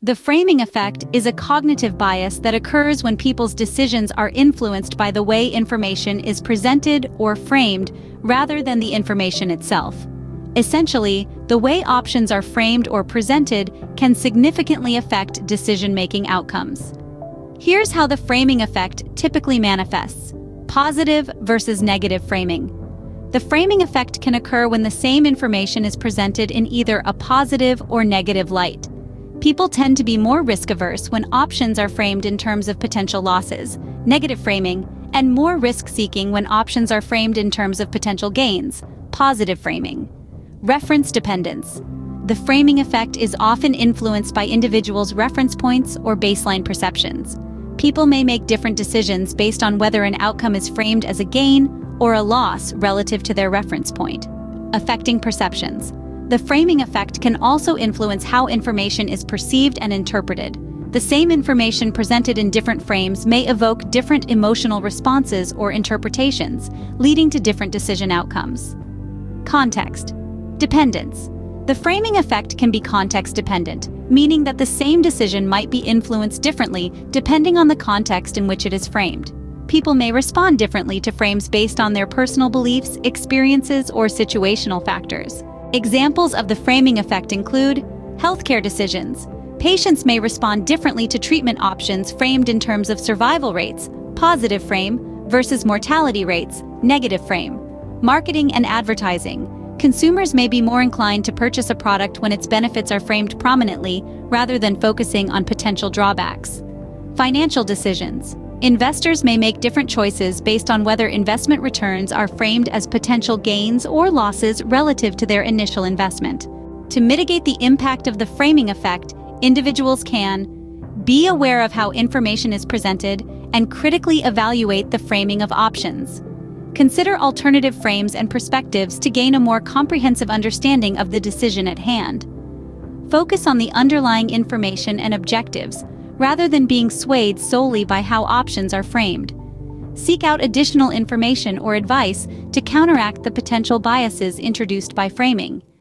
The framing effect is a cognitive bias that occurs when people's decisions are influenced by the way information is presented or framed rather than the information itself. Essentially, the way options are framed or presented can significantly affect decision-making outcomes. Here's how the framing effect typically manifests: positive versus negative framing. The framing effect can occur when the same information is presented in either a positive or negative light. People tend to be more risk-averse when options are framed in terms of potential losses, negative framing, and more risk-seeking when options are framed in terms of potential gains, positive framing. Reference dependence. The framing effect is often influenced by individuals' reference points or baseline perceptions. People may make different decisions based on whether an outcome is framed as a gain or a loss relative to their reference point. Affecting perceptions. The framing effect can also influence how information is perceived and interpreted. The same information presented in different frames may evoke different emotional responses or interpretations, leading to different decision outcomes. Context. Dependence. The framing effect can be context-dependent, meaning that the same decision might be influenced differently depending on the context in which it is framed. People may respond differently to frames based on their personal beliefs, experiences, or situational factors. Examples of the framing effect include healthcare decisions. Patients may respond differently to treatment options framed in terms of survival rates, positive frame, versus mortality rates, negative frame. Marketing and advertising. Consumers may be more inclined to purchase a product when its benefits are framed prominently rather than focusing on potential drawbacks. Financial decisions. Investors may make different choices based on whether investment returns are framed as potential gains or losses relative to their initial investment. To mitigate the impact of the framing effect, individuals can be aware of how information is presented and critically evaluate the framing of options. Consider alternative frames and perspectives to gain a more comprehensive understanding of the decision at hand. Focus on the underlying information and objectives, rather than being swayed solely by how options are framed. Seek out additional information or advice to counteract the potential biases introduced by framing.